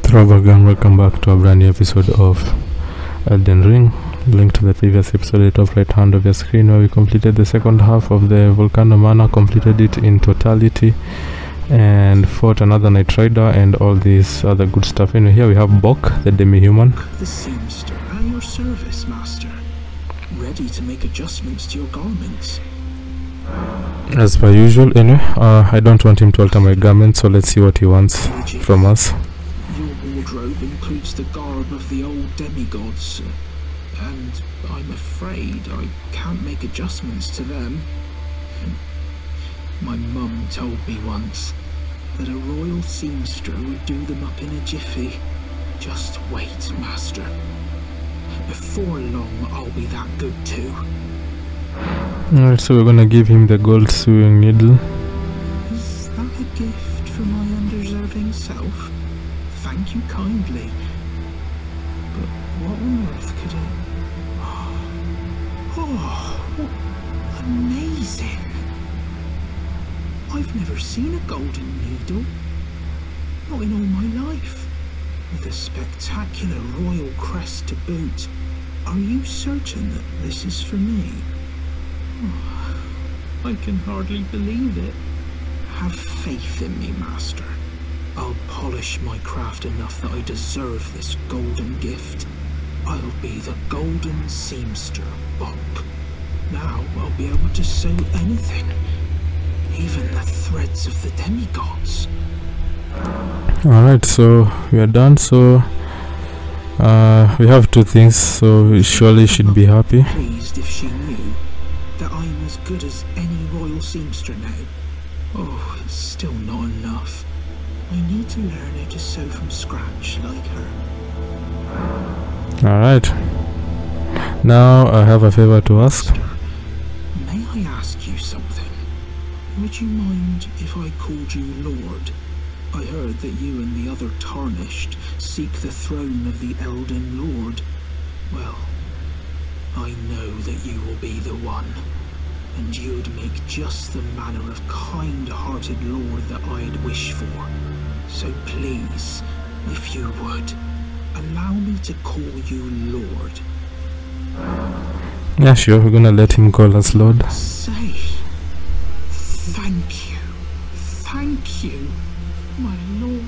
Hello again, welcome back to a brand new episode of Elden Ring. Link to the previous episode at the top right hand of your screen, where we completed the second half of the Volcano Mana, completed it in totality, and fought another Night Rider and all this other good stuff. Anyway, here we have Bok, the demi-human. The seamster at your service, master. Ready to make adjustments to your garments. As per usual, anyway, I don't want him to alter my garments, so let's see what he wants from us. Your wardrobe includes the garb of the old demigods, and I'm afraid I can't make adjustments to them. My mum told me once that a royal seamster would do them up in a jiffy. Just wait, master. Before long, I'll be that good too. Alright, so we're gonna give him the gold sewing needle. Is that a gift for my undeserving self? Thank you kindly. But what on earth could it... Oh, amazing! I've never seen a golden needle. Not in all my life. With a spectacular royal crest to boot. Are you certain that this is for me? Oh, I can hardly believe it. Have faith in me, master. I'll polish my craft enough that I deserve this golden gift. I'll be the golden seamster, Bok. Now I'll be able to sew anything. Even the threads of the demigods. Alright, so we are done. So we have two things, so we surely should be happy. Pleased if she knew that I'm as good as any royal seamster now. Oh, it's still not enough. I need to learn how to sew from scratch like her. Alright. Now I have a favor to ask. May I ask you something? Would you mind if I called you Lord? I heard that you and the other Tarnished seek the throne of the Elden Lord. Well, I know that you will be the one, and you'd make just the manner of kind-hearted Lord that I'd wish for. So please, if you would, allow me to call you Lord. Yeah, sure, we're gonna let him call us Lord. Say, thank you, my lord,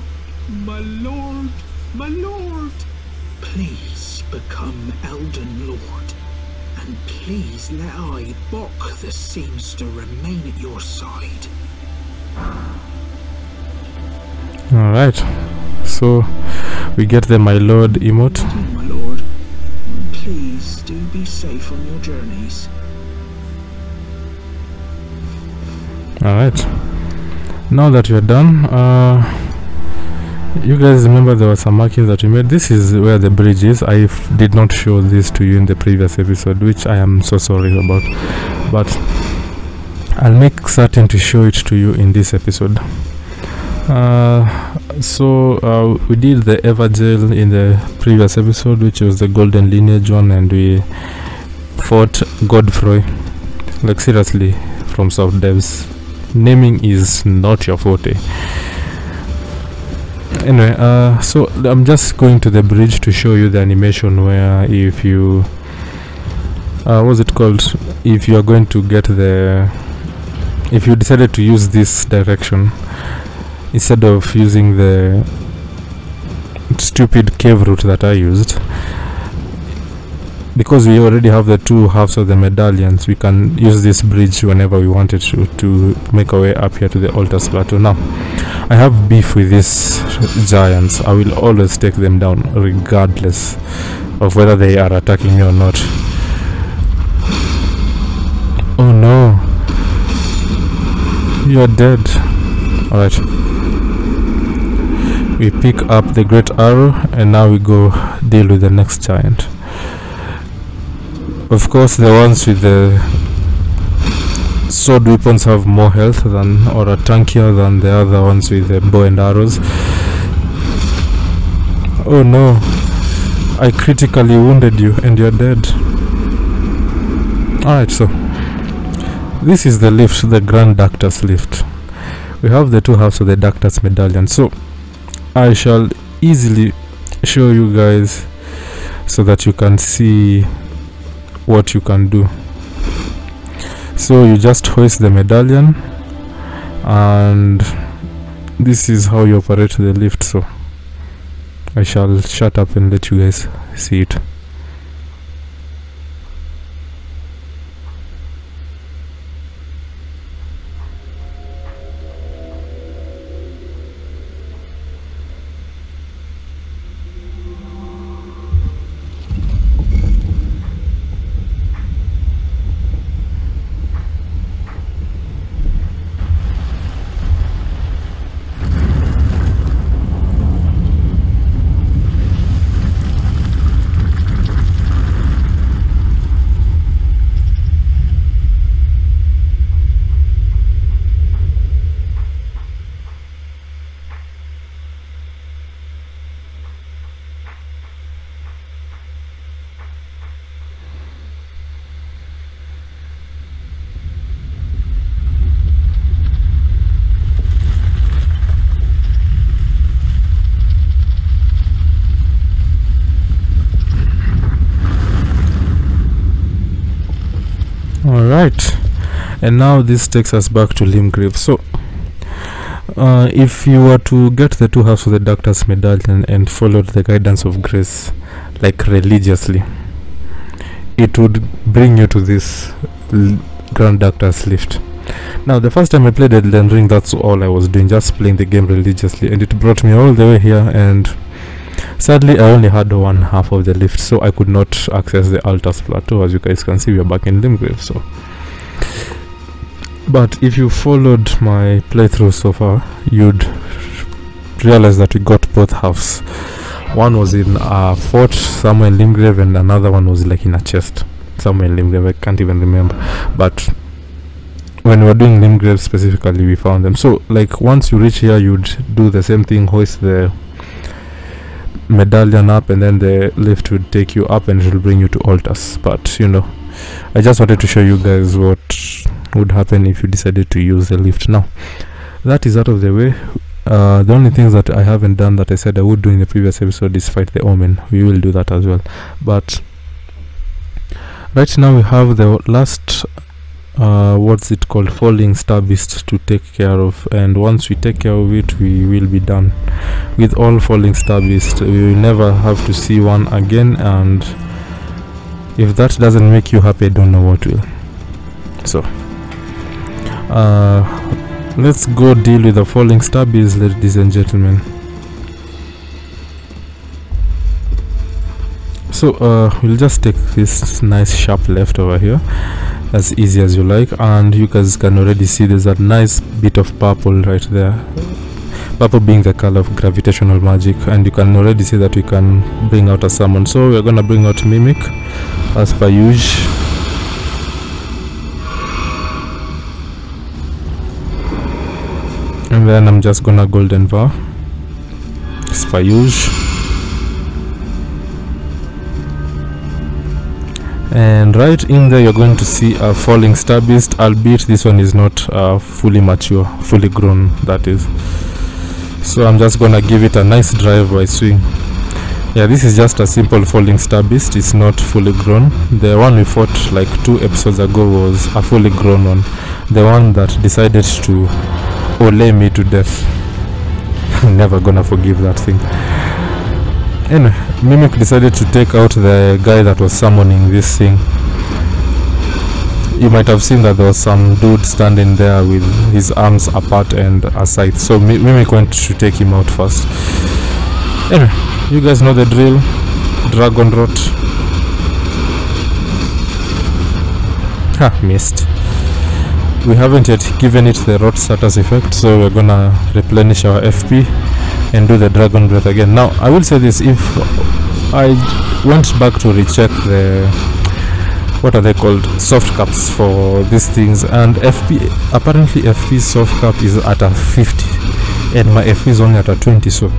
my lord, my lord. Please become Elden Lord, and please let I, Bok the seamster, remain at your side. Alright, so we get the my lord emote. My lord, please do be safe on your journeys. Alright, now that we're done, you guys remember there were some markings that we made. This is where the bridge is. I did not show this to you in the previous episode, which I am so sorry about, but I'll make certain to show it to you in this episode. So we did the Evergel in the previous episode, which was the golden lineage one, and we fought Godfrey. Like, seriously, from South Devs, naming is not your forte. Anyway, so I'm just going to the bridge to show you the animation where if you what's it called, if you are going to get the, if you decided to use this direction instead of using the stupid cave route that I used, because we already have the two halves of the medallions, we can use this bridge whenever we wanted to make our way up here to the Altus Plateau. Now, I have beef with these giants. I will always take them down regardless of whether they are attacking me or not. Oh no, you are dead. Alright, we pick up the great arrow and now we go deal with the next giant. Of course, the ones with the sword weapons have more health than, or are tankier than, the other ones with the bow and arrows. Oh no, I critically wounded you and you're dead. Alright, so this is the lift, the Grand Dectus lift. We have the two halves of the Dectus medallion, so I shall easily show you guys so that you can see what you can do. So you just hoist the medallion, and this is how you operate the lift. So I shall shut up and let you guys see it. Alright, and now this takes us back to Limgrave. So if you were to get the 2 halves of the Dectus medallion and followed the guidance of grace, like religiously, it would bring you to this Grand Dectus lift. Now the first time I played Elden Ring, that's all I was doing, just playing the game religiously, and it brought me all the way here, and sadly I only had 1 half of the lift, so I could not access the Altus Plateau. As you guys can see, we are back in Limgrave. So but if you followed my playthrough so far, you'd realize that we got both halves. One was in a fort somewhere in Limgrave, and another one was like in a chest somewhere in Limgrave. I can't even remember, but when we were doing Limgrave specifically, we found them. So like once you reach here, you'd do the same thing, hoist the medallion up, and then the lift would take you up and it will bring you to Altus. But you know, I just wanted to show you guys what would happen if you decided to use the lift. Now that is out of the way. The only things that I haven't done that I said I would do in the previous episode is fight the Omen. We will do that as well, but right now we have the last what's it called, falling star beast to take care of, and once we take care of it, we will be done with all falling star beast. We will never have to see one again, and if that doesn't make you happy, I don't know what will. So let's go deal with the falling star beast, ladies and gentlemen. So we'll just take this nice sharp left over here, as easy as you like, and you guys can already see there's a nice bit of purple right there, purple being the color of gravitational magic, and you can already see that we can bring out a summon. So we're gonna bring out Mimic as per usual, and then I'm just gonna golden vow as per usual. And right in there you're going to see a falling star beast, albeit this one is not fully mature, fully grown, that is. So I'm just gonna give it a nice drive by swing. Yeah, this is just a simple falling star beast, it's not fully grown. The one we fought like 2 episodes ago was a fully grown one, the one that decided to ole me to death. I'm never gonna forgive that thing. Anyway, Mimic decided to take out the guy that was summoning this thing. You might have seen that there was some dude standing there with his arms apart and a scythe, so Mimic went to take him out first. Anyway, you guys know the drill. Dragon rot. Ha, missed. We haven't yet given it the rot status effect, so we're gonna replenish our FP and do the dragon breath again. Now I will say this, if I went back to recheck the, what are they called, soft caps for these things, and FP, apparently FP's soft cap is at a 50 and my FP is only at a 20, so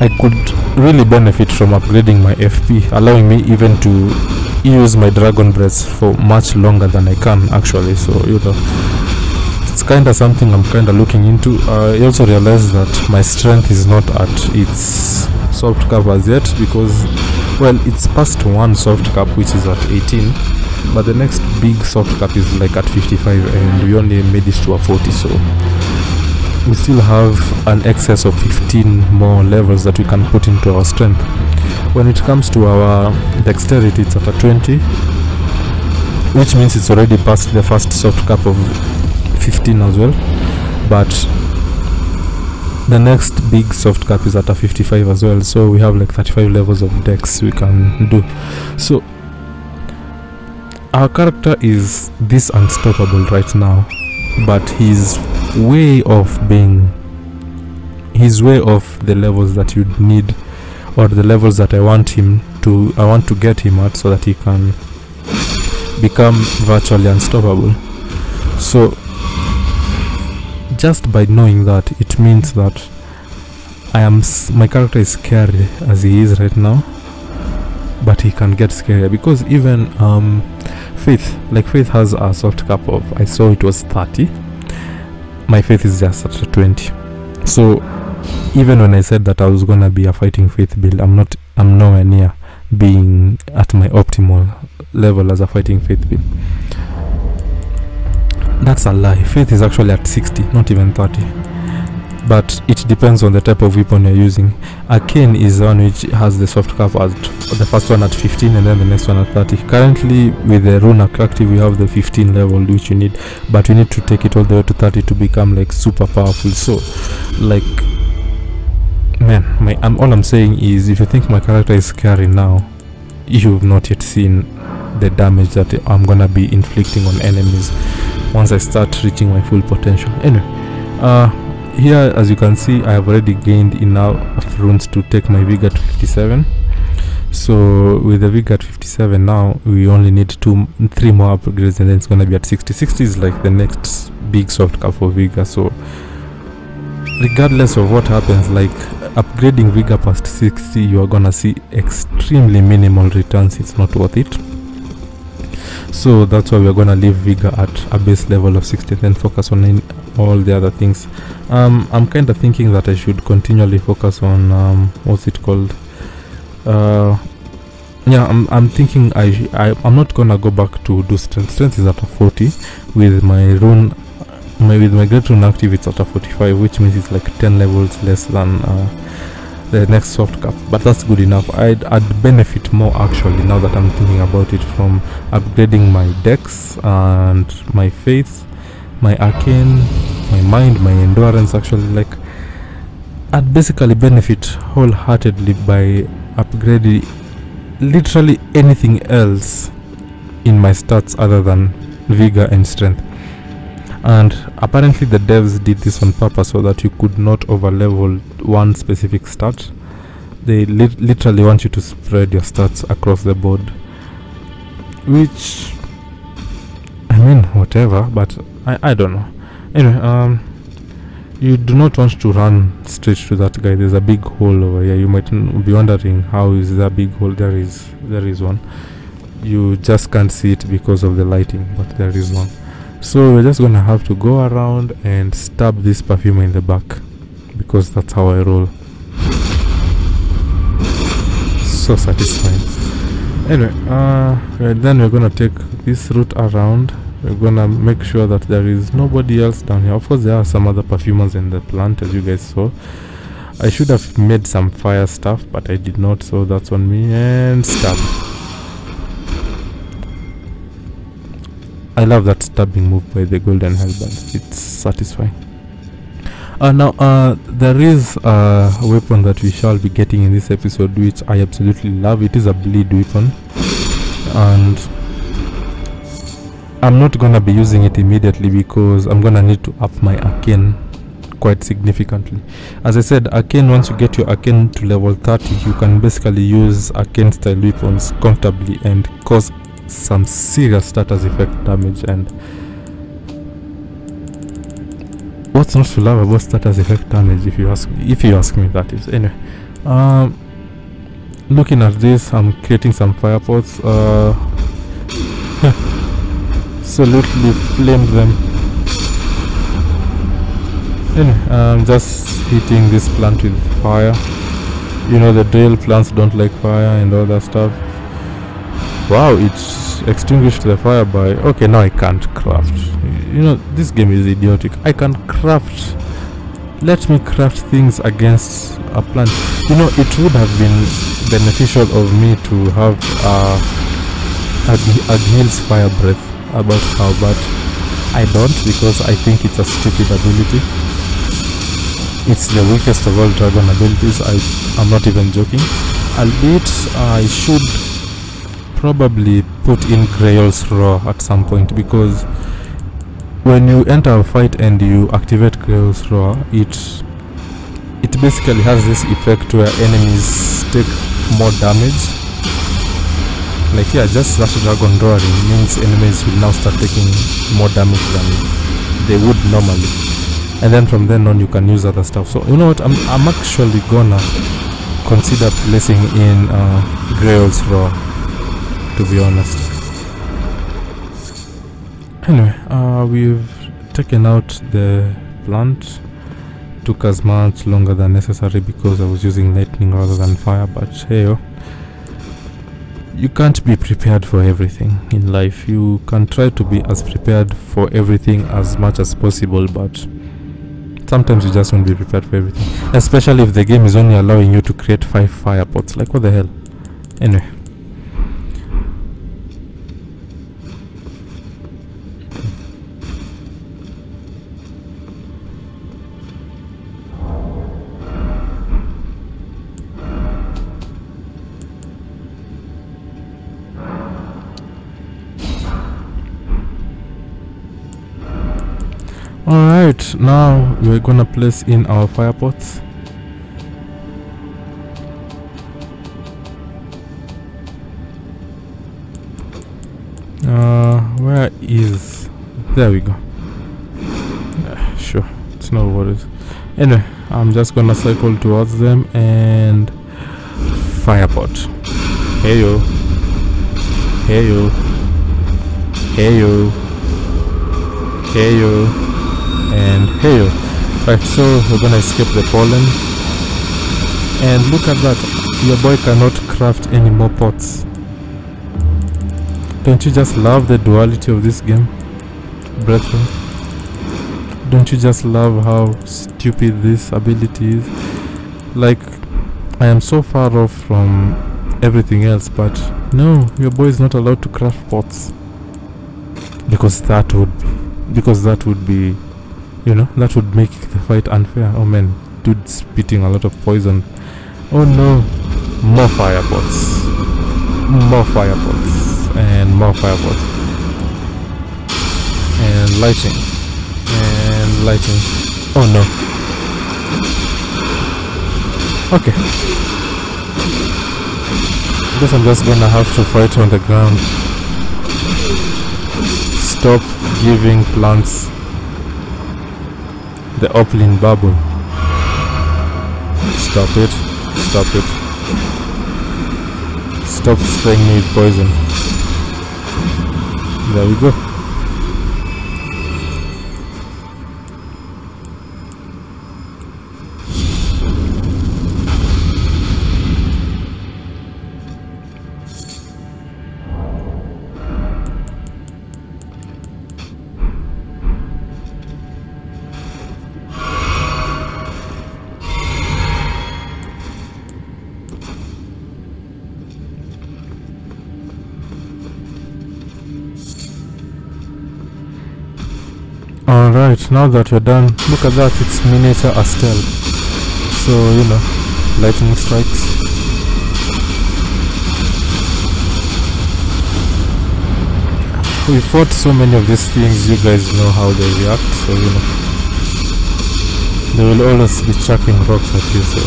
I could really benefit from upgrading my FP, allowing me even to use my dragon breath for much longer than I can actually. So you know, it's kind of something I'm kind of looking into. I also realized that my strength is not at its soft cap as yet, because, well, it's past one soft cap, which is at 18, but the next big soft cap is like at 55, and we only made it to a 40, so we still have an excess of 15 more levels that we can put into our strength. When it comes to our dexterity, it's at a 20, which means it's already past the first soft cap of 15 as well, but the next big soft cap is at a 55 as well, so we have like 35 levels of dex we can do. So our character is this unstoppable right now, but he's way off the levels that you'd need, or the levels that I want to get him at, so that he can become virtually unstoppable. So just by knowing that, it means that my character is scary as he is right now, but he can get scarier, because even Faith has a soft cap of, I saw it was 30. My Faith is just at 20. So even when I said that I was gonna be a fighting Faith build, I'm nowhere near being at my optimal level as a fighting Faith build. That's a lie. Faith is actually at 60, not even 30. But it depends on the type of weapon you're using. Arcane is the one which has the soft cap at the first one at 15 and then the next one at 30. Currently with the rune active we have the 15 level which you need, but we need to take it all the way to 30 to become like super powerful. So like, man, all I'm saying is, if you think my character is scary now, you've not yet seen the damage that I'm gonna be inflicting on enemies once I start reaching my full potential. Anyway, here as you can see, I have already gained enough runes to take my vigor to 57. So with the vigor at 57 now, we only need 3 more upgrades and then it's gonna be at 60. 60 is like the next big soft cap for vigor. So regardless of what happens, like upgrading vigor past 60, you are gonna see extremely minimal returns. It's not worth it. So that's why we're gonna leave vigor at a base level of 60 and then focus on all the other things. I'm kind of thinking that I should continually focus on what's it called, yeah, I'm thinking I'm not gonna go back to do strength. Strength is at a 40 with my rune. With my great rune active, it's at a 45, which means it's like 10 levels less than the next soft cap, but that's good enough. I'd benefit more actually, now that I'm thinking about it, from upgrading my dex and my faith, my arcane, my mind, my endurance. Actually, like, I'd basically benefit wholeheartedly by upgrading literally anything else in my stats other than vigor and strength. And apparently the devs did this on purpose so that you could not overlevel one specific stat. They literally want you to spread your stats across the board, which, I mean, whatever, but I don't know. Anyway, you do not want to run straight to that guy. There's a big hole over here. You might be wondering, how is there a big hole? There is one. You just can't see it because of the lighting, but there is one. So we're just gonna have to go around and stab this perfumer in the back, because that's how I roll. So satisfying. Anyway, then we're gonna take this route around. We're gonna make sure that there is nobody else down here. Of course there are some other perfumers in the plant, as you guys saw. I should have made some fire stuff, but I did not, so that's on me. And stab. I love that stabbing move by the golden hellband. It's satisfying. Now there is a weapon that we shall be getting in this episode, which I absolutely love. It is a bleed weapon, and I'm not gonna be using it immediately because I'm gonna need to up my arcane quite significantly. As I said, arcane, once you get your arcane to level 30, you can basically use arcane style weapons comfortably and cause some serious status effect damage. And what's not to love about status effect damage, if you ask me, that is. Anyway, looking at this, I'm creating some fire pots. Absolutely flamed them. Anyway, I'm just hitting this plant with fire. You know the drill, plants don't like fire and all that stuff. Wow, it's extinguished the fire by... Okay, now I can't craft. You know, this game is idiotic. I can craft. Let me craft things against a plant. You know, it would have been beneficial of me to have Agil's fire breath about how, but I don't, because I think it's a stupid ability. It's the weakest of all dragon abilities. I'm not even joking. Albeit I should probably put in Grail's Roar at some point, because when you enter a fight and you activate Grail's Roar, it basically has this effect where enemies take more damage. Like, yeah, just that dragon roaring means enemies will now start taking more damage than they would normally, and then from then on you can use other stuff. So you know what, I'm actually gonna consider placing in Grail's Roar, to be honest. Anyway, we've taken out the plant. Took us much longer than necessary because I was using lightning rather than fire, but hey, you can't be prepared for everything in life. You can try to be as prepared for everything as much as possible, but sometimes you just won't be prepared for everything, especially if the game is only allowing you to create 5 fire pots. Like, what the hell? Anyway, alright, now we're gonna place in our fire pots. Where is... There we go. Sure, it's no worries. Anyway, I'm just gonna cycle towards them and... Fire pot. Hey yo. Hey yo. Hey yo. Hey yo. And hey yo. Right, so we're gonna escape the pollen. And look at that, your boy cannot craft any more pots. Don't you just love the duality of this game, brethren? Don't you just love how stupid this ability is? Like, I am so far off from everything else, but no, your boy is not allowed to craft pots. Because that would be, you know, that would make the fight unfair. Oh man, dude spitting a lot of poison. Oh no, more fire pots. More fire pots. And more fire pots. And lighting. And lighting. Oh no. Okay. I guess I'm just gonna have to fight on the ground. Stop giving plants the Oplin bubble. Stop it. Stop it. Stop spraying me with poison. There we go. Alright, now that we're done, look at that, it's miniature Astel. So, you know, lightning strikes. We fought so many of these things, you guys know how they react, so you know. They will always be chucking rocks at you, so.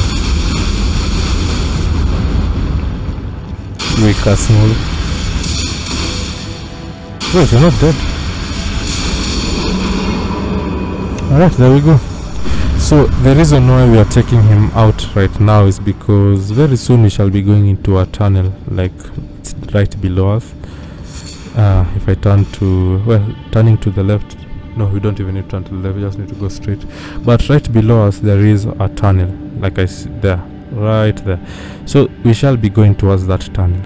Weak ass move. Wait, you're not dead. Alright, there we go. So the reason why we are taking him out right now is because very soon we shall be going into a tunnel, like it's right below us. If I turn to, well, turning to the left, no, we don't even need to turn to the left, we just need to go straight. But right below us there is a tunnel, like I see there, right there. So we shall be going towards that tunnel,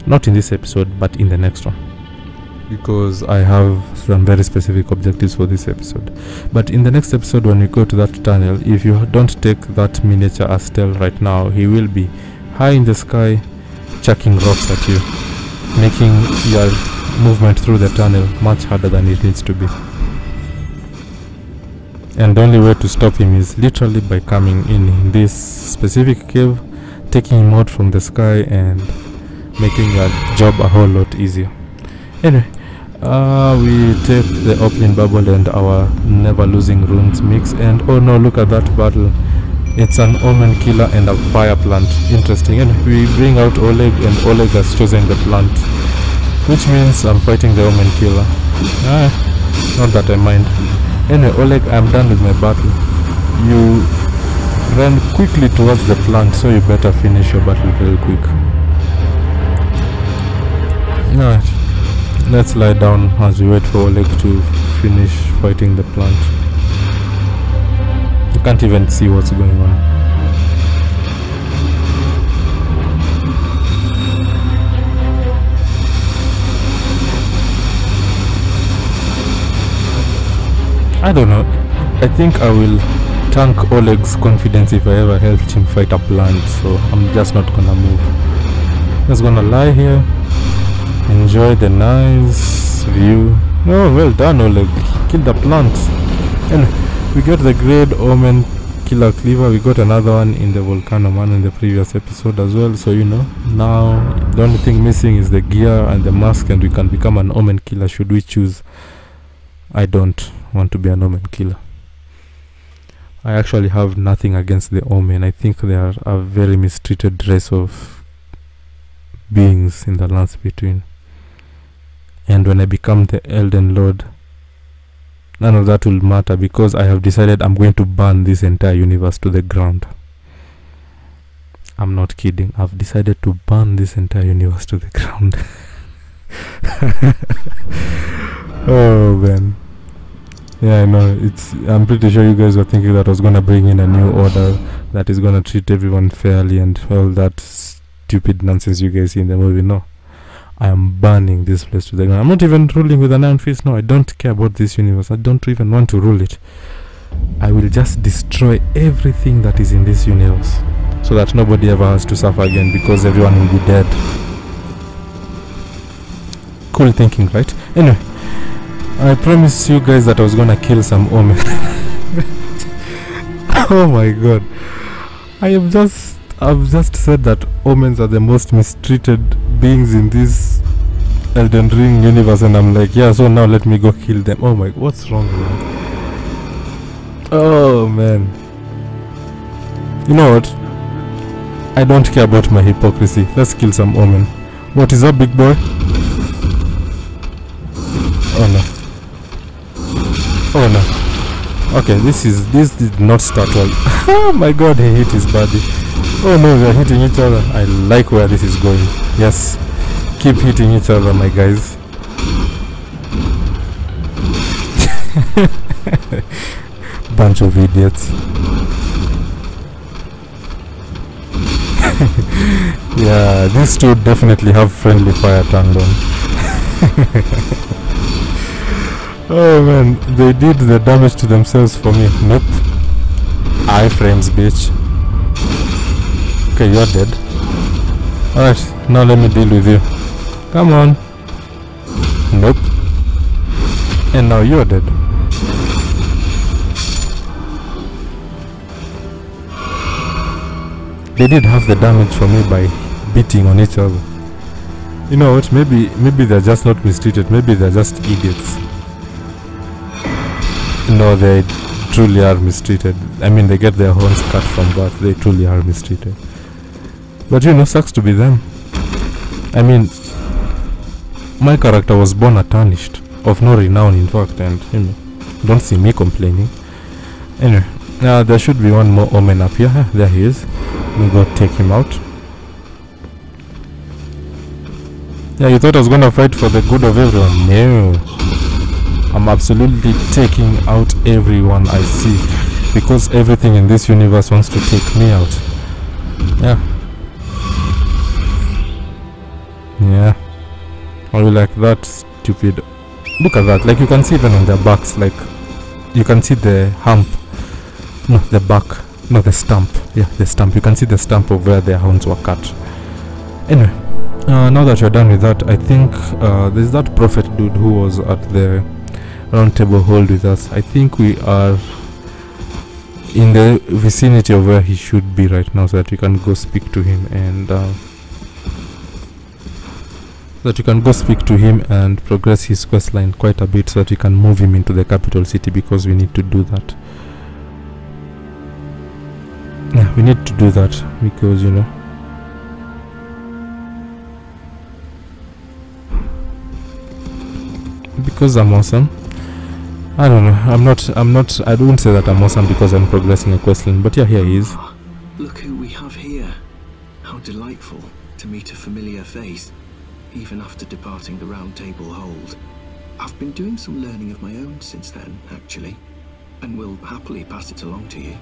not in this episode but in the next one, because I have some very specific objectives for this episode. But in the next episode, when we go to that tunnel, if you don't take that miniature Astel right now, he will be high in the sky chucking rocks at you, making your movement through the tunnel much harder than it needs to be. And the only way to stop him is literally by coming in this specific cave, taking him out from the sky and making your job a whole lot easier. Anyway, we take the opening bubble and our never losing runes mix, and oh no, look at that battle. It's an omen killer and a fire plant. Interesting. And we bring out Oleg, and Oleg has chosen the plant, which means I'm fighting the omen killer. Not that I mind. Anyway, Oleg, I'm done with my battle. You ran quickly towards the plant, so you better finish your battle very quick. Alright, let's lie down as we wait for Oleg to finish fighting the plant. You can't even see what's going on. I don't know. I think I will tank Oleg's confidence if I ever helped him fight a plant, so I'm just not gonna move. Just gonna lie here, enjoy the nice view. Oh, well done, Oleg. Kill the plant. And we got the Great Omen Killer Cleaver. We got another one in the Volcano Man in the previous episode as well, so you know, now the only thing missing is the gear and the mask, and we can become an Omen Killer should we choose. I don't want to be an Omen Killer. I actually have nothing against the Omen. I think they are a very mistreated race of beings in the lands between. And when I become the Elden Lord, none of that will matter, because I have decided I'm going to burn this entire universe to the ground. I'm not kidding. I've decided to burn this entire universe to the ground. Oh man. Yeah, I know. I'm pretty sure you guys were thinking that I was gonna bring in a new order that is gonna treat everyone fairly and all that stupid nonsense you guys see in the movie. No. I am burning this place to the ground. I'm not even ruling with an iron fist. No, I don't care about this universe. I don't even want to rule it. I will just destroy everything that is in this universe, so that nobody ever has to suffer again, because everyone will be dead. Cool thinking, right? Anyway, I promised you guys that I was gonna kill some omen. Oh my god. I've just said that omens are the most mistreated beings in this Elden Ring universe, and I'm like, yeah, so now let me go kill them. Oh my, what's wrong with me? Oh man. You know what? I don't care about my hypocrisy. Let's kill some omen. What is up, big boy? Oh no. Oh no. Okay, this did not start well. Oh my god, he hit his body. Oh no, we are hitting each other. I like where this is going. Yes. Keep hitting each other, my guys. Bunch of idiots. Yeah, these two definitely have friendly fire turned on. Oh man, they did the damage to themselves for me. Nope. Iframes, bitch. Okay, you're dead. Alright, now let me deal with you. Come on. Nope. And now you're dead. They did half the damage for me by beating on each other. You know what, maybe they're just not mistreated, maybe they're just idiots. No, they truly are mistreated. I mean, they get their horns cut from birth. They truly are mistreated. But you know, sucks to be them. I mean, my character was born tarnished, of no renown in fact, and you know, don't see me complaining. Anyway, now there should be one more omen up here. There he is. We'll go take him out. Yeah, you thought I was gonna fight for the good of everyone? No. I'm absolutely taking out everyone I see, because everything in this universe wants to take me out. Yeah. Yeah. Are you like that stupid? Look at that. Like you can see even on their backs. Like you can see the hump. No, the back. No, the stump. Yeah, the stump. You can see the stump of where their horns were cut. Anyway, now that you're done with that, I think there's that prophet dude who was at the round table hold with us. I think we are in the vicinity of where he should be right now, so that we can go speak to him and progress his quest line quite a bit, so that we can move him into the capital city, because we need to do that. Yeah, we need to do that because, you know, because I'm awesome. I don't know. I don't say that I'm awesome because I'm progressing a questline, but yeah, here he is. Look who we have here. How delightful to meet a familiar face, even after departing the Round Table Hold. I've been doing some learning of my own since then, actually, and will happily pass it along to you.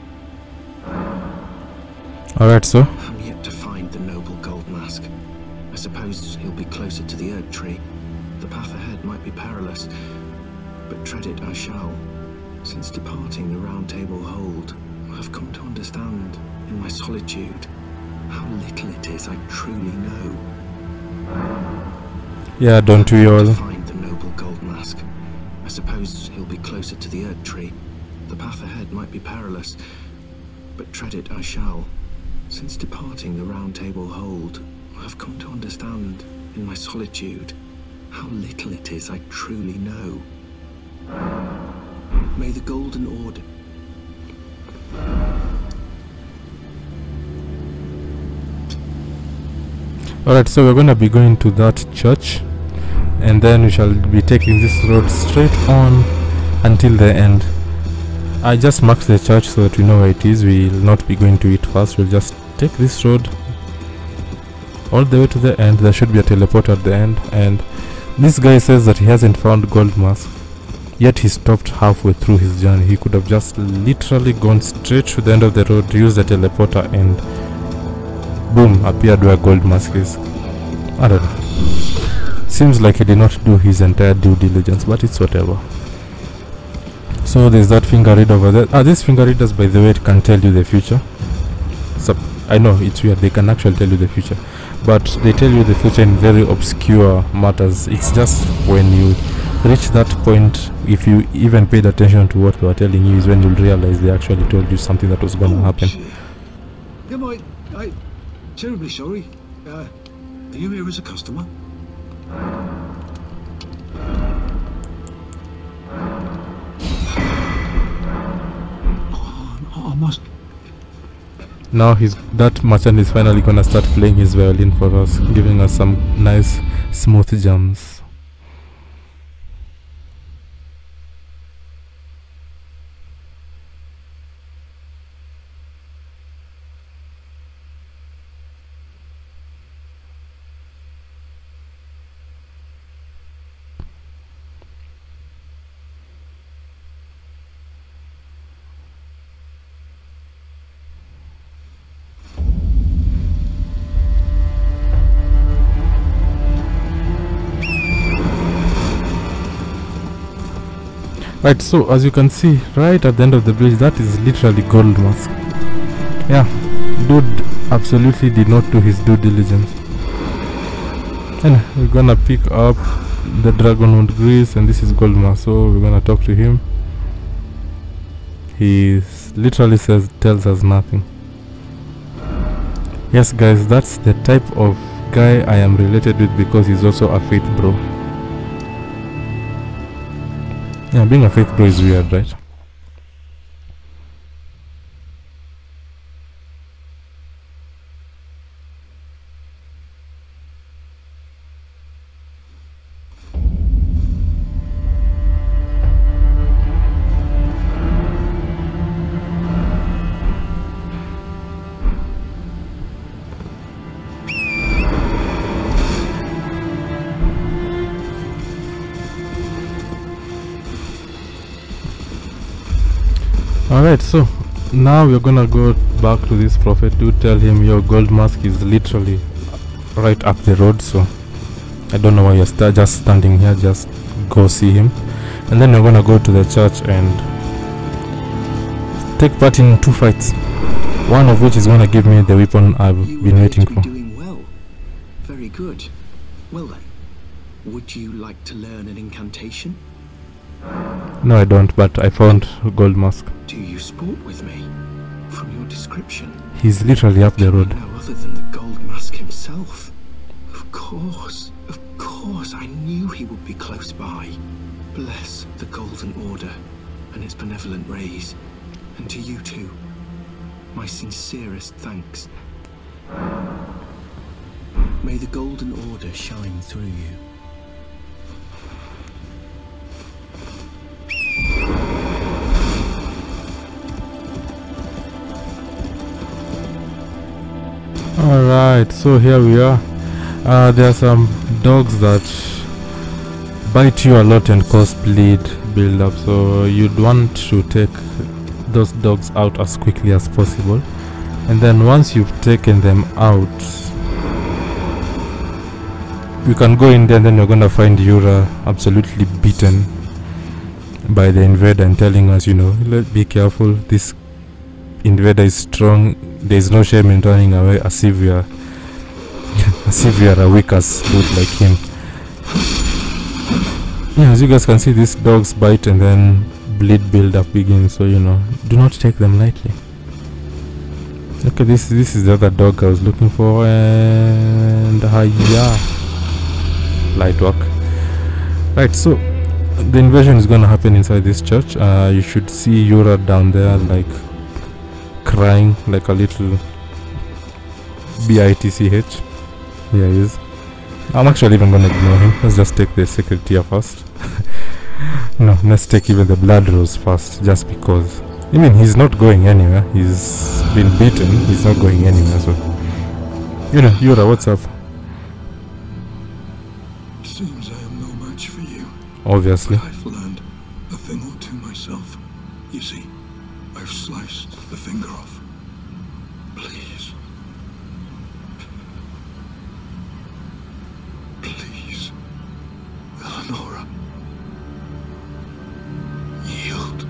Alright, so I'm yet to find the noble gold mask. I suppose he'll be closer to the Erd Tree. The path ahead might be perilous, but tread it I shall. Since departing the Round Table Hold, I've come to understand, in my solitude, how little it is I truly know. yeah, don't we all? To find the noble gold mask. I suppose he'll be closer to the Erd Tree. The path ahead might be perilous, but tread it I shall. Since departing the Round Table Hold, I've come to understand, in my solitude, how little it is I truly know. May the Golden Order... Alright, so we're going to be going to that church, and then we shall be taking this road straight on until the end. I just marked the church so that we know where it is. We'll not be going to it first. We'll just take this road all the way to the end. There should be a teleporter at the end, and this guy says that he hasn't found gold mask, yet he stopped halfway through his journey. He could have just literally gone straight to the end of the road, used the teleporter, and boom, appeared where gold mask is. I don't know. Seems like he did not do his entire due diligence, but it's whatever. So there's that finger read over there. These finger readers, by the way, it can tell you the future. So I know it's weird, they can actually tell you the future, but they tell you the future in very obscure matters. It's just when you reach that point, if you even paid attention to what they were telling you, is when you'll realize they actually told you something that was going to happen. Yeah, I'm terribly sorry. Are you here as a customer? I must... Now that merchant is finally gonna start playing his violin for us, giving us some nice smooth jams. Right, so as you can see, right at the end of the bridge, that is literally gold mask. Yeah, dude absolutely did not do his due diligence. And we're gonna pick up the Dragonwood Grease, and this is gold mask, so we're gonna talk to him. He literally tells us nothing. Yes guys, that's the type of guy I am related with, because he's also a faith bro. Yeah, being a faith bro is weird, right? Alright, so now we're gonna go back to this prophet to tell him your gold mask is literally right up the road, so I don't know why you're just standing here. Just go see him, and then we're gonna go to the church and take part in 2 fights, one of which is gonna give me the weapon I've been waiting for. Doing well. Very good. Well then, would you like to learn an incantation? No, I don't, but I found a gold mask. Do you sport with me? From your description, He's literally up the road. no other than the gold mask himself. Of course, I knew he would be close by. Bless the Golden Order and its benevolent rays, and to you too, my sincerest thanks. May the Golden Order shine through you. Alright, so here we are. There are some dogs that bite you a lot and cause bleed build up, so you'd want to take those dogs out as quickly as possible, and then once you've taken them out, you can go in there and then you're gonna find Yura absolutely beaten by the invader and telling us, you know, be careful, this invader is strong, there's no shame in turning away as if we are a weak as dude like him. Yeah, as you guys can see, these dogs bite and then bleed build up begins, so you know, do not take them lightly. Okay, this is the other dog I was looking for, and yeah, light work. Right, so the invasion is gonna happen inside this church. You should see Yura down there, like crying like a little bitch. Here he is. I'm actually even gonna ignore him. Let's just take the secret tier first. No, let's take even the blood rose first, just because. I mean, he's not going anywhere. He's been beaten. He's not going anywhere. So, you know, Yura, what's up? Seems I am no match for you. Obviously. But I've learned a thing or two myself. You see, I've sliced the finger off. Please. Please. Eleonora. Yield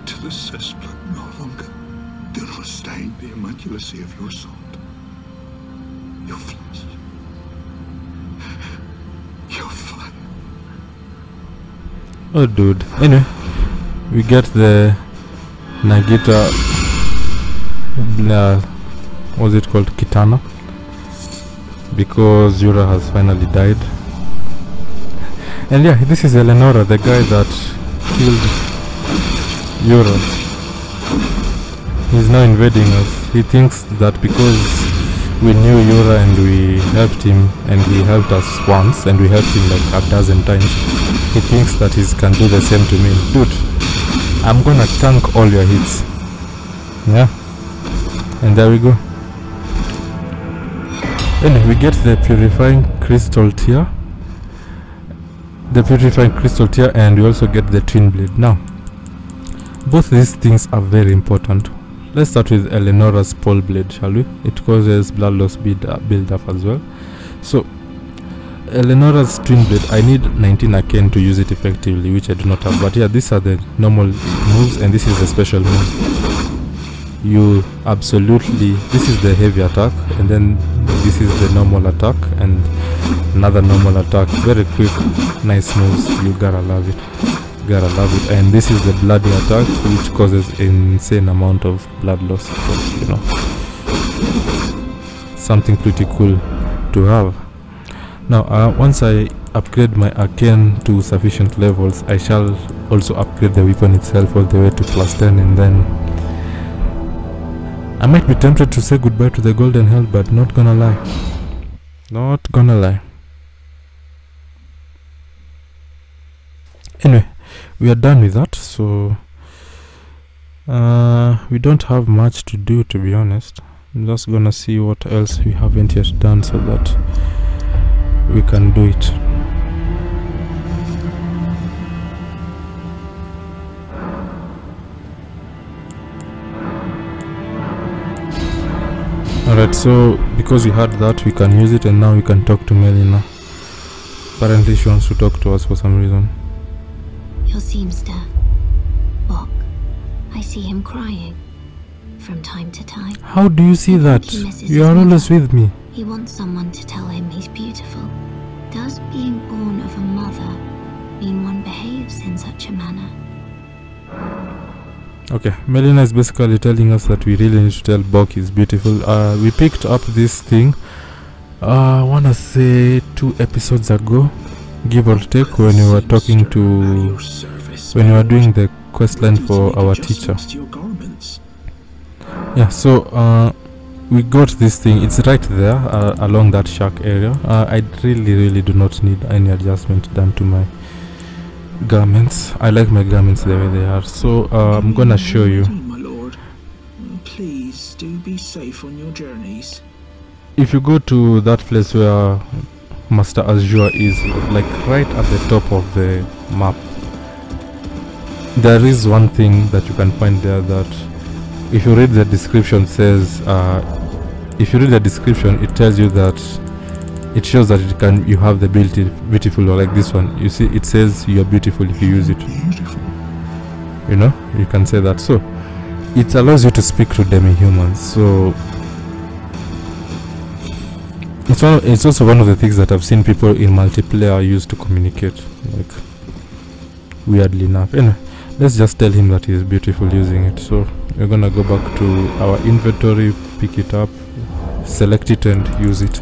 to the cesspit no longer. Do not stain the immaculacy of your sword. Your flesh. Your fire. Oh, dude. Anyway, we get the Nagita. What's it called? Kitana. Because Yura has finally died. And yeah, this is Eleonora, the guy that killed Yura. He's now invading us. He thinks that because we knew Yura and we helped him, and he helped us once, and we helped him like a dozen times, he thinks that he can do the same to me. Dude, I'm gonna tank all your hits. Yeah. And there we go. Anyway, we get the purifying crystal tier. The purifying crystal tier, and we also get the twin blade. Now, both these things are very important. Let's start with Eleonora's pole blade, shall we? It causes blood loss build up as well. So, Eleonora's twin blade, I need 19 arcane to use it effectively, which I do not have. But yeah, these are the normal moves, and this is the special move. You absolutely, this is the heavy attack, and then this is the normal attack, and another normal attack. Very quick, nice moves. You gotta love it. Gotta love it. And this is the bloody attack, which causes insane amount of blood loss. So, you know, something pretty cool to have. Now, once I upgrade my arcane to sufficient levels, I shall also upgrade the weapon itself all the way to +10, and then I might be tempted to say goodbye to the golden health, but not gonna lie. Not gonna lie. Anyway, we are done with that, so we don't have much to do, to be honest. I'm just gonna see what else we haven't yet done so that we can do it. Alright, so because we had that, we can use it, and now we can talk to Melina. Apparently she wants to talk to us for some reason. Your seamster, Bok. I see him crying from time to time. How do you see that? You are always with me. He wants someone to tell him he's beautiful. Does being born of a mother mean one behaves in such a manner? Okay, Melina is basically telling us that we really need to tell Bok he's beautiful. We picked up this thing, I wanna say 2 episodes ago, give or take, when we were talking to, when we were doing the quest line for our teacher. Yeah, so we got this thing. It's right there along that shack area. I really do not need any adjustment done to my garments. I like my garments the way they are. So I'm gonna show you. My lord, please do be safe on your journeys. If you go to that place where Master Azure is, like right at the top of the map, there is one thing that you can find there that, if you read the description, says if you read the description, it tells you that it shows that it can, you have the beautiful, or like this one, you see it says you're beautiful if you use it. You know, you can say that. So it allows you to speak to demi-humans. So it's also one of the things that I've seen people in multiplayer use to communicate, like, weirdly enough. Anyway, let's just tell him that he's beautiful using it. So we're gonna go back to our inventory, pick it up, select it and use it.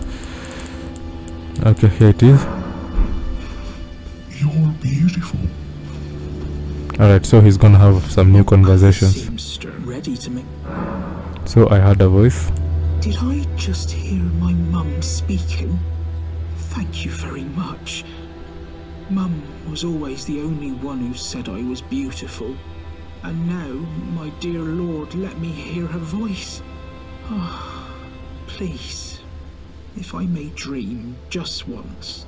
Okay, here it is. You're beautiful. Alright, so he's gonna have some new conversations. Ready to make. So I heard a voice. Did I just hear my mum speaking? Thank you very much. Mum was always the only one who said I was beautiful. And now, my dear lord, let me hear her voice. Ah, please, if I may dream just once,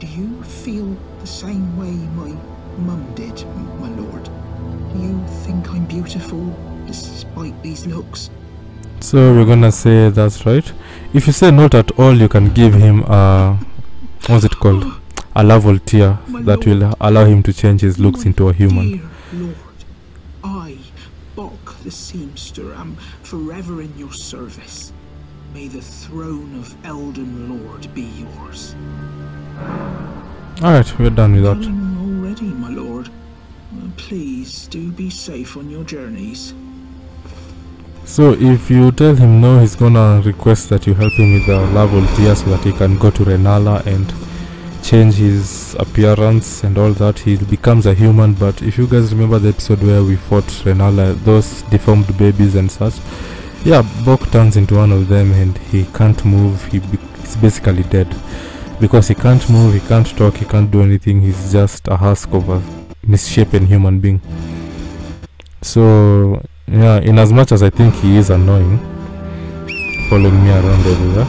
do you feel the same way my mum did, my lord? Do you think I'm beautiful, despite these looks? So we're gonna say that's right. If you say not at all, you can give him what's it called? A level tier that will allow him to change his looks into a human. Dear lord, I, Bok the seamster, am forever in your service. May the throne of Elden Lord be yours. Alright, we're done with that. Done already, my lord. Please do be safe on your journeys. So if you tell him no, he's gonna request that you help him with the level tier so that he can go to Renala and change his appearance and all that. He becomes a human. But if you guys remember the episode where we fought Renala, those deformed babies and such, yeah, Bok turns into one of them and he can't move. He's basically dead because he can't move, he can't talk, he can't do anything. He's just a husk of a misshapen human being. So yeah, in as much as I think he is annoying, following me around everywhere,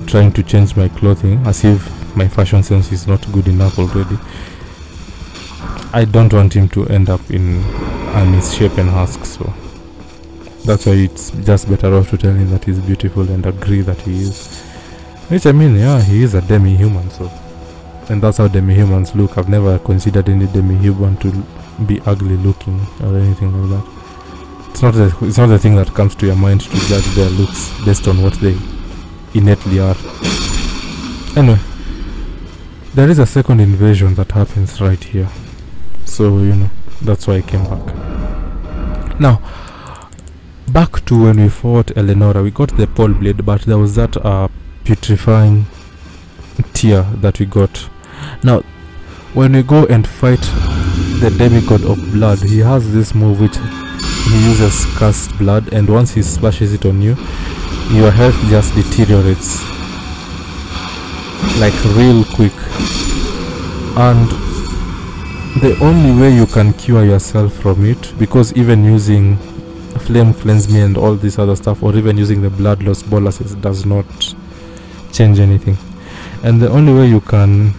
trying to change my clothing as if my fashion sense is not good enough already, I don't want him to end up in a misshapen husk. So that's why it's just better off to tell him that he's beautiful and agree that he is. Which, I mean, yeah, he is a demi-human, so, and that's how demi-humans look. I've never considered any demi-human to be ugly looking or anything like that. It's not the thing that comes to your mind to judge their looks based on what they innately are. Anyway, there is a second invasion that happens right here, so you know, that's why I came back. Now back to when we fought Eleonora, we got the pole blade, but there was that putrefying tear that we got. Now when we go and fight the demigod of blood, he has this move which he uses cursed blood, and once he splashes it on you, your health just deteriorates like real quick. And the only way you can cure yourself from it, because even using flame cleanse me and all this other stuff, or even using the blood loss boluses, does not change anything. And the only way you can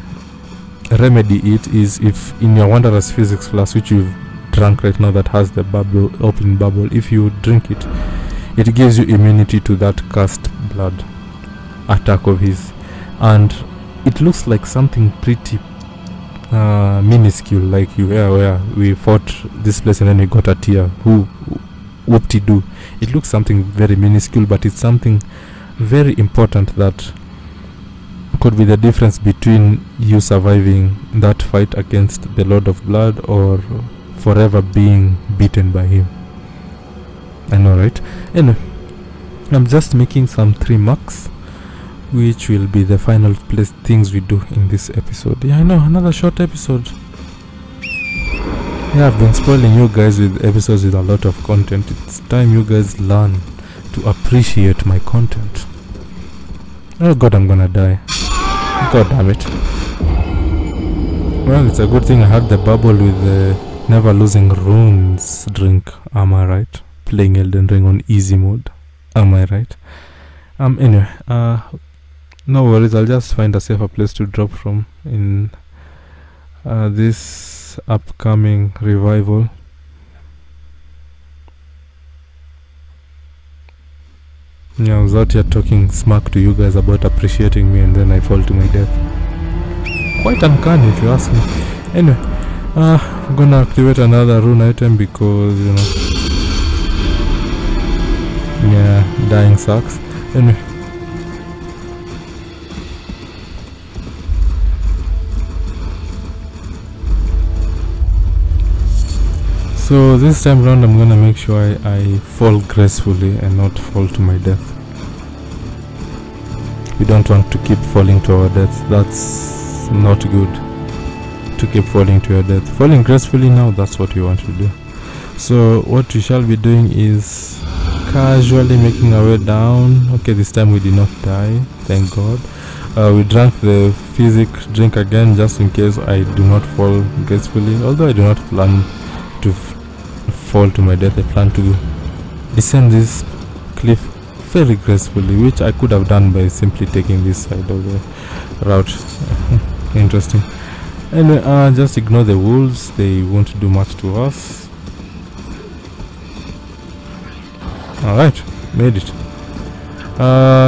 remedy it is if in your Wanderer's Physics flask, which you've drunk right now, that has the bubble, open bubble, if you drink it, it gives you immunity to that cursed blood attack of his, and it looks like something pretty minuscule, like where we fought this place and then we got a tear. Whoop-de-doo. It looks something very minuscule, but it's something very important that could be the difference between you surviving that fight against the Lord of Blood or forever being beaten by him. I know, right? Anyway, I'm just making some 3 marks, which will be the final place things we do in this episode. Yeah, I know, another short episode. Yeah, I've been spoiling you guys with episodes with a lot of content. It's time you guys learn to appreciate my content. Oh god, I'm gonna die. God damn it. Well, it's a good thing I had the bubble with the never losing runes drink. Am I right? Playing Elden Ring on easy mode. Am I right? Anyway, no worries, I'll just find a safer place to drop from in this upcoming revival. Yeah, I was out here talking smack to you guys about appreciating me, and then I fall to my death. Quite uncanny if you ask me. Anyway, I'm gonna activate another rune item because, you know, yeah, dying sucks. Anyway, so this time around I'm gonna make sure I fall gracefully and not fall to my death. We don't want to keep falling to our death. That's not good, to keep falling to your death. Falling gracefully now, that's what we want to do. So what we shall be doing is casually making our way down. Okay, this time we did not die, thank god. We drank the physic drink again just in case I do not fall gracefully, although I do not plan to fall to my death. I plan to descend this cliff very gracefully, which I could have done by simply taking this side of the route. Interesting. Anyway, just ignore the wolves, they won't do much to us. Alright, made it.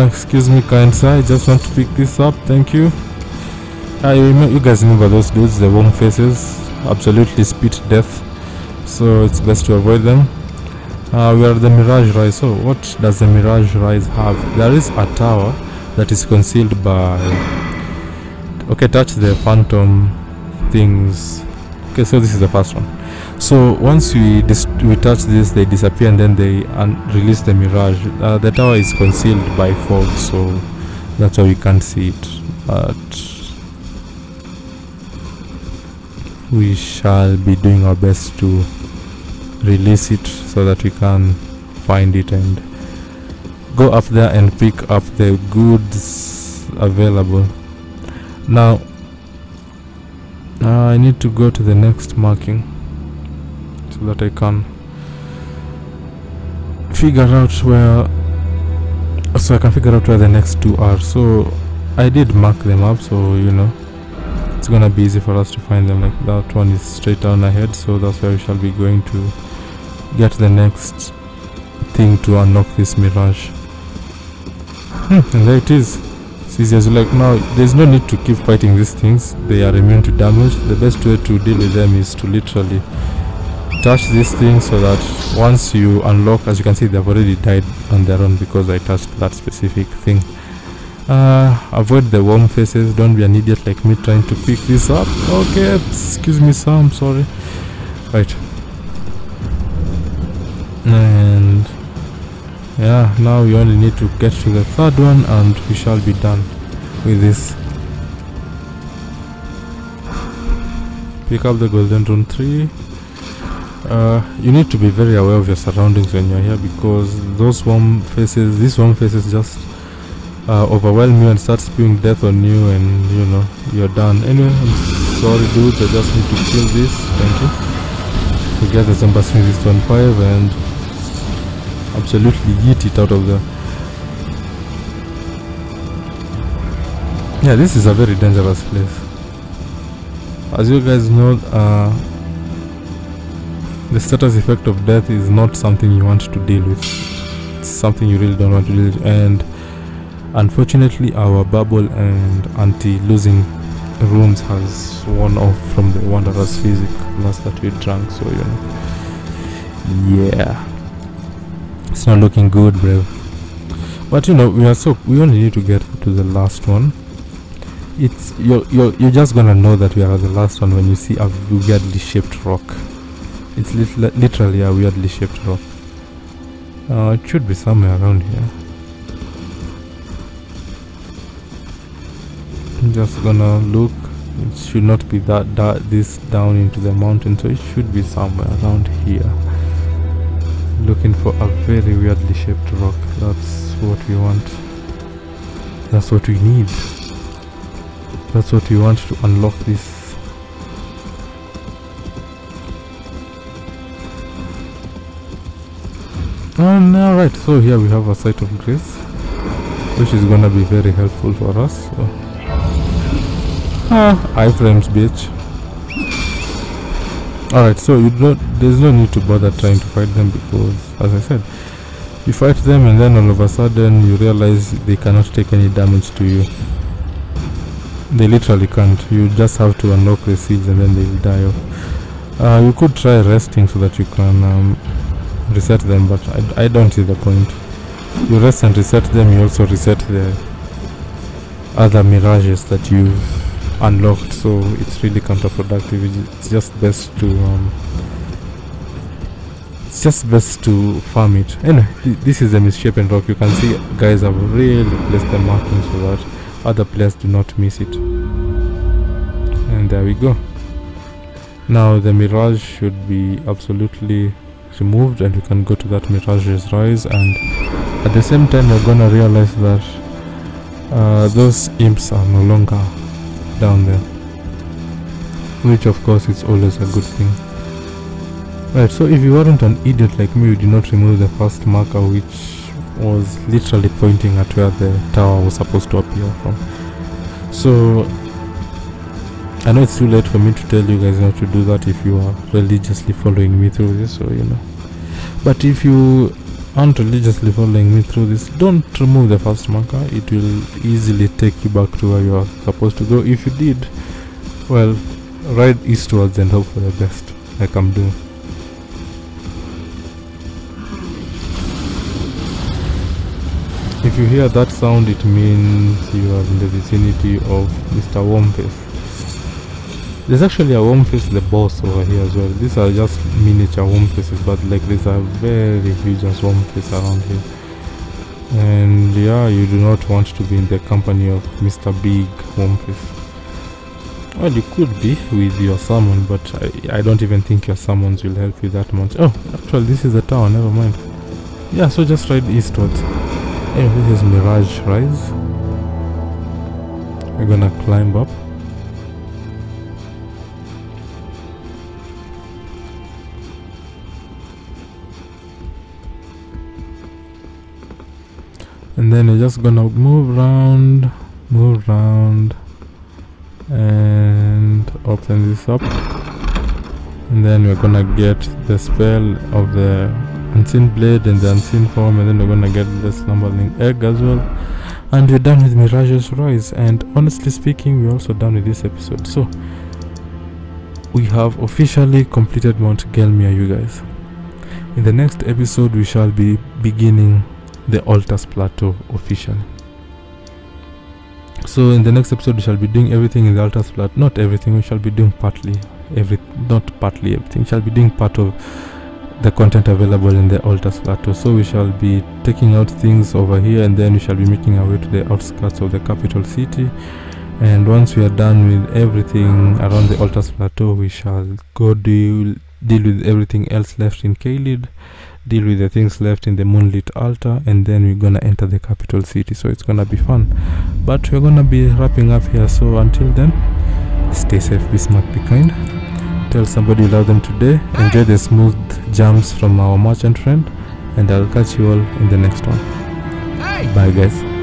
Excuse me, kind sir, I just want to pick this up, thank you. You guys remember those dudes, the warm faces, absolutely spit death, so it's best to avoid them. We are the Mirage Rise. So what does the Mirage Rise have? There is a tower that is concealed by... Okay, touch the phantom things. Okay, so this is the first one. So once we touch this, they disappear and then they release the Mirage. The tower is concealed by fog, so that's why we can't see it. But we shall be doing our best to release it so that we can find it and go up there and pick up the goods available. Now I need to go to the next marking so that I can figure out where the next two are. So I did mark them up, so you know it's gonna be easy for us to find them. Like that one is straight down ahead, so that's where we shall be going to get the next thing to unlock this Mirage. And there it is. It's easy as you like. Now there's no need to keep fighting these things, they are immune to damage. The best way to deal with them is to literally touch this thing, so that once you unlock, as you can see, they've already died on their own because I touched that specific thing. Avoid the warm faces, don't be an idiot like me trying to pick this up. Okay, excuse me sir, I'm sorry. Right, and yeah, now we only need to get to the third one and we shall be done with this. Pick up the golden rune 3. You need to be very aware of your surroundings when you're here, because these warm faces just overwhelm you and start spewing death on you, and you know you're done. Anyway, I'm sorry dudes, I just need to kill this. Thank you. We get the Zombasing this 1.5 and absolutely yeet it out of there. Yeah, this is a very dangerous place. As you guys know, the status effect of death is not something you want to deal with. it's something you really don't want to do. And unfortunately our bubble and anti-losing rooms has worn off from the Wanderer's physic last that we drank, so you know, yeah, it's not looking good, bro. But you know, we only need to get to the last one. It's you're just gonna know that we are at the last one when you see a weirdly shaped rock. It's literally a weirdly shaped rock. It should be somewhere around here. I'm just gonna look. It should not be this down into the mountain, so it should be somewhere around here. Looking for a very weirdly shaped rock. That's what we want. That's what we need. That's what we want to unlock this. And alright, so here we have a site of grace, which is gonna be very helpful for us. So. Iframes, bitch. Alright, so there's no need to bother trying to fight them, because as I said, you fight them and then all of a sudden you realize they cannot take any damage to you. They literally can't. You just have to unlock the seals and then they'll die off. You could try resting so that you can reset them, but I don't see the point. You rest and reset them, you also reset the other mirages that you've unlocked, so it's really counterproductive. It's just best to farm it. Anyway, this is a misshapen rock. You can see guys have really placed the markings so that other players do not miss it. And there we go. Now the mirage should be absolutely removed and you can go to that Mirage's Rise, and at the same time you're gonna realize that those imps are no longer down there, which of course is always a good thing. Right, so if you weren't an idiot like me, you did not remove the first marker, which was literally pointing at where the tower was supposed to appear from. So I know it's too late for me to tell you guys not to do that if you are religiously following me through this, so you know. But if you aren't religiously following me through this, don't remove the first marker. It will easily take you back to where you are supposed to go. If you did, well, ride eastwards and hope for the best, like I'm doing. If you hear that sound, it means you are in the vicinity of Mr. Wormface. There's actually a Wormface, the boss, over here as well. These are just miniature Wormfaces, but like there's a very huge Wormface around here. And yeah, you do not want to be in the company of Mr. Big Wormface. Well, you could be with your summon, but I don't even think your summons will help you that much. Oh, actually this is the tower, never mind. Yeah, so just ride eastwards. Anyway, this is Mirage Rise. We're gonna climb up. And then we're just gonna move around and open this up, and then we're gonna get the spell of the unseen blade and the unseen form, and then we're gonna get the slumbering egg as well, and we're done with Mirage's Rise. And honestly speaking, we're also done with this episode, so we have officially completed Mount Gelmir, you guys. In the next episode we shall be beginning the Altus Plateau officially. So in the next episode we shall be doing everything in the Altus Plateau. Not everything, we shall be doing everything. We shall be doing part of the content available in the Altus Plateau. So we shall be taking out things over here, and then we shall be making our way to the outskirts of the capital city. And once we are done with everything around the Altus Plateau, we shall go deal with everything else left in Caelid, deal with the things left in the Moonlit Altar, and then we're gonna enter the capital city. So it's gonna be fun, but we're gonna be wrapping up here. So until then, stay safe, be smart, be kind, tell somebody you love them today, enjoy the smooth jumps from our merchant friend, and I'll catch you all in the next one. Bye guys.